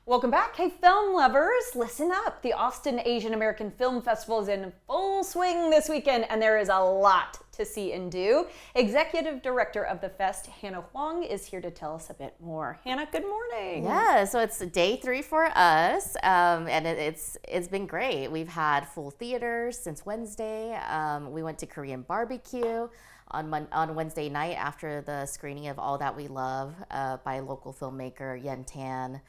Welcome back. Hey, film lovers, listen up. The Austin Asian American Film Festival is in full swing this weekend, and there is a lot to see and do. Executive Director of the Fest, Hannah Huang, is here to tell us a bit more. Hannah, good morning. Yeah, so it's day 3 for us, and it's been great. We've had full theaters since Wednesday. We went to Korean barbecue on Wednesday night after the screening of All That We Love by local filmmaker Yen Tan.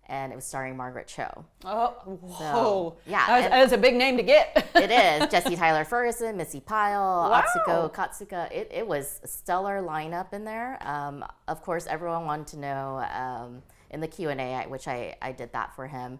And it was starring Margaret Cho. Oh, whoa. So, yeah. That's a big name to get. It is. Jesse Tyler Ferguson, Missy Pyle, Wow. Atsuko Katsuka. It was a stellar lineup in there. Of course, everyone wanted to know in the Q&A, which I did that for him,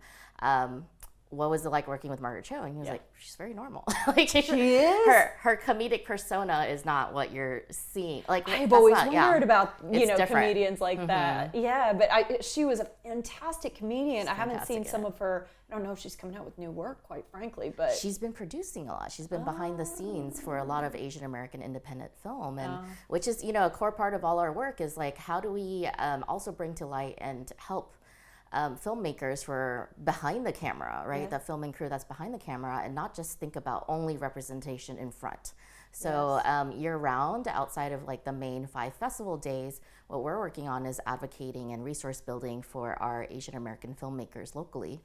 what was it like working with Margaret Cho? And he was like, she's very normal. Like She is? Her comedic persona is not what you're seeing. Like I've that's always not- wondered about It's different. comedians like that. Yeah, but she was a fantastic comedian. I haven't seen fantastic, some of her. I don't know if she's coming out with new work, quite frankly, but She's been producing a lot. She's been behind the scenes for a lot of Asian American independent film, and which is a core part of all our work is like how do we also bring to light and help filmmakers for behind the camera, right? The filming crew that's behind the camera, and not just think about only representation in front. So year round, outside of like the main 5 festival days, what we're working on is advocating and resource building for our Asian American filmmakers locally.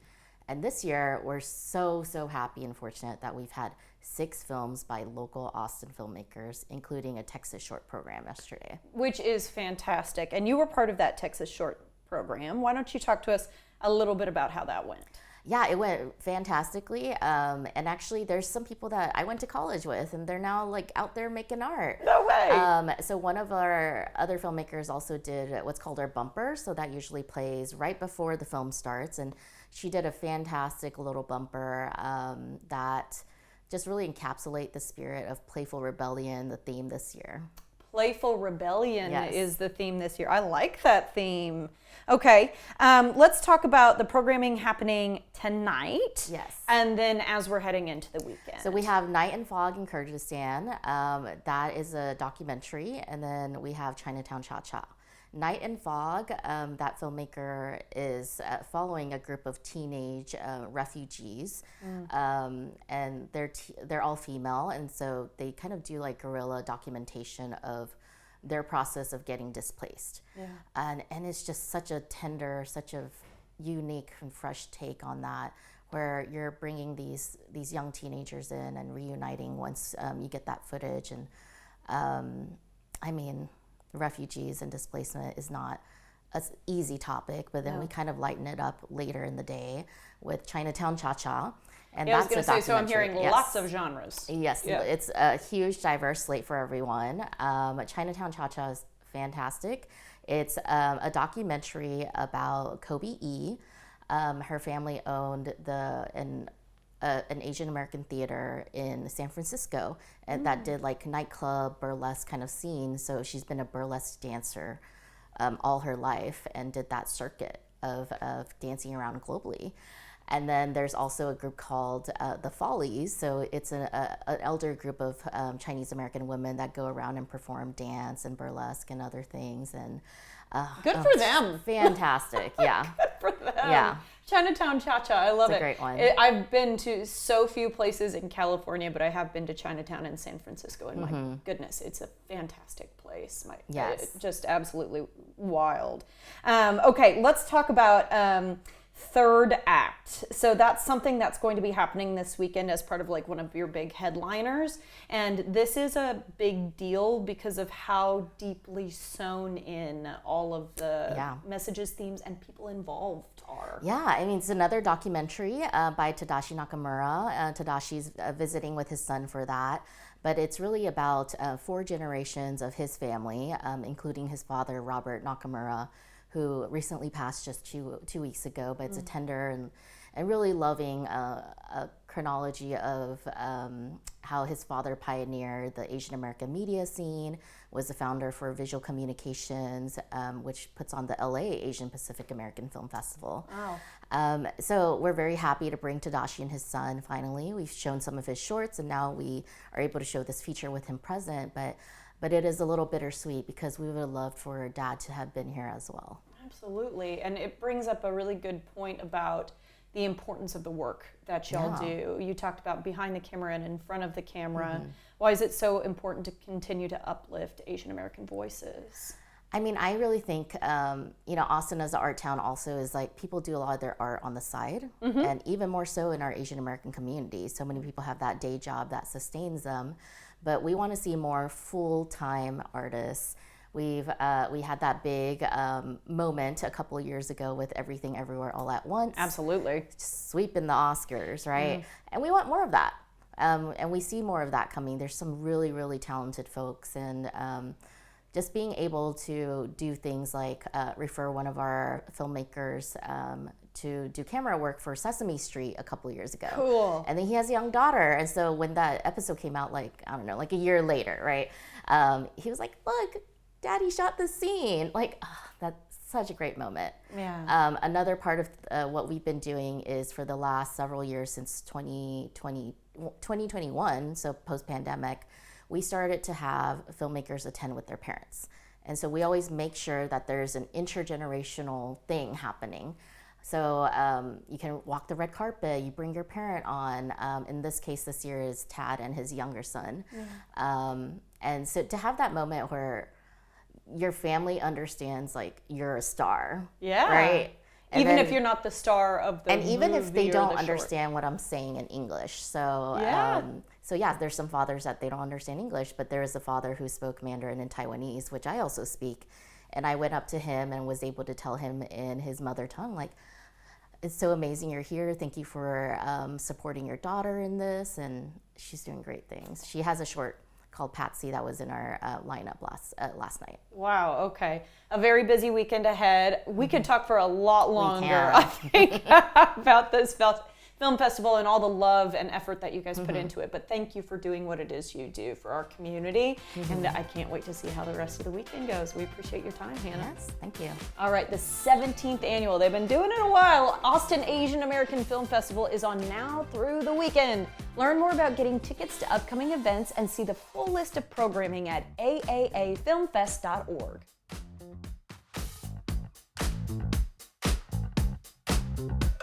And this year, we're so happy and fortunate that we've had 6 films by local Austin filmmakers, including a Texas short program yesterday. which is fantastic. And you were part of that Texas Short program. Why don't you talk to us a little bit about how that went? Yeah, it went fantastically. And actually, there's some people that I went to college with, and they're now like out there making art. No way. So one of our other filmmakers also did what's called our bumper. So that usually plays right before the film starts. And she did a fantastic little bumper that just really encapsulate the spirit of playful rebellion, the theme this year. Playful rebellion Yes. is the theme this year. I like that theme. Okay, let's talk about the programming happening tonight. Yes. And then as we're heading into the weekend. So we have Night and Fog in Kyrgyzstan. That is a documentary. And then we have Chinatown Cha-Cha. Night and Fog, that filmmaker is following a group of teenage refugees. And they're all female. And so they kind of do like guerrilla documentation of their process of getting displaced. And it's just such a tender, such a unique and fresh take on that, where you're bringing these young teenagers in and reuniting once you get that footage. And I mean, refugees and displacement is not an easy topic, but then we kind of lighten it up later in the day with Chinatown Cha-Cha. And I was that's going to a say, so I'm documentary. hearing Yes. lots of genres. Yes, Yeah. it's a huge, diverse slate for everyone. Chinatown Cha-Cha is fantastic. It's a documentary about Kobe E. Her family owned an Asian American theater in San Francisco, and that did like nightclub burlesque kind of scene. So she's been a burlesque dancer all her life and did that circuit of dancing around globally. And then there's also a group called the Follies. So it's an elder group of Chinese American women that go around and perform dance and burlesque and other things. And Good for them. fantastic, yeah. For them. Yeah. Chinatown Cha-Cha, I love It's it. a great one. I've been to so few places in California, but I have been to Chinatown and San Francisco, and my goodness, it's a fantastic place. Yes. Just absolutely wild. Okay, let's talk about third act. So that's something that's going to be happening this weekend as part of like one of your big headliners. And this is a big deal because of how deeply sewn in all of the messages, themes, and people involved are. Yeah, I mean, it's another documentary by Tadashi Nakamura. Tadashi's visiting with his son for that. But it's really about 4 generations of his family, including his father, Robert Nakamura, who recently passed just two weeks ago. But it's a tender and really loving a chronology of how his father pioneered the Asian American media scene, was the founder for Visual Communications, which puts on the LA Asian Pacific American Film Festival. Wow. So we're very happy to bring Tadashi and his son finally. We've shown some of his shorts, and now we are able to show this feature with him present. But it is a little bittersweet because we would have loved for Dad to have been here as well. Absolutely. And it brings up a really good point about the importance of the work that y'all do. You talked about behind the camera and in front of the camera. Why is it so important to continue to uplift Asian American voices? I mean, I really think, Austin as an art town also is like people do a lot of their art on the side, and even more so in our Asian American community. So many people have that day job that sustains them, but we want to see more full-time artists. We had that big moment a couple of years ago with Everything Everywhere All at Once. Absolutely. Sweeping the Oscars, right? And we want more of that. And we see more of that coming. There's some really, really talented folks, and just being able to do things like refer one of our filmmakers to do camera work for Sesame Street a couple of years ago. Cool. And then he has a young daughter. And so when that episode came out, like a year later, right? He was like, look, Daddy shot this scene. Like, that's such a great moment. Yeah. Another part of what we've been doing is for the last several years since 2021, so post-pandemic, we started to have filmmakers attend with their parents. And so we always make sure that there's an intergenerational thing happening. So you can walk the red carpet, you bring your parent on. In this case, this year is Tad and his younger son. And so to have that moment where your family understands, like, you're a star, right? And even then, if you're not the star of the and even if they movie or don't the short. understand what I'm saying in English. So there's some fathers that they don't understand English, but there is a father who spoke Mandarin and Taiwanese, which I also speak. And I went up to him and was able to tell him in his mother tongue, like, it's so amazing you're here. Thank you for supporting your daughter in this. And she's doing great things. She has a short called Patsy that was in our lineup last night. Wow, okay. A very busy weekend ahead. We could talk for a lot longer, I think, about this film festival and all the love and effort that you guys put into it. But thank you for doing what it is you do for our community. And I can't wait to see how the rest of the weekend goes. We appreciate your time, Hannah. Yes, thank you. All right, the 17th annual. They've been doing it a while. Austin Asian American Film Festival is on now through the weekend. Learn more about getting tickets to upcoming events and see the full list of programming at aaafilmfest.org.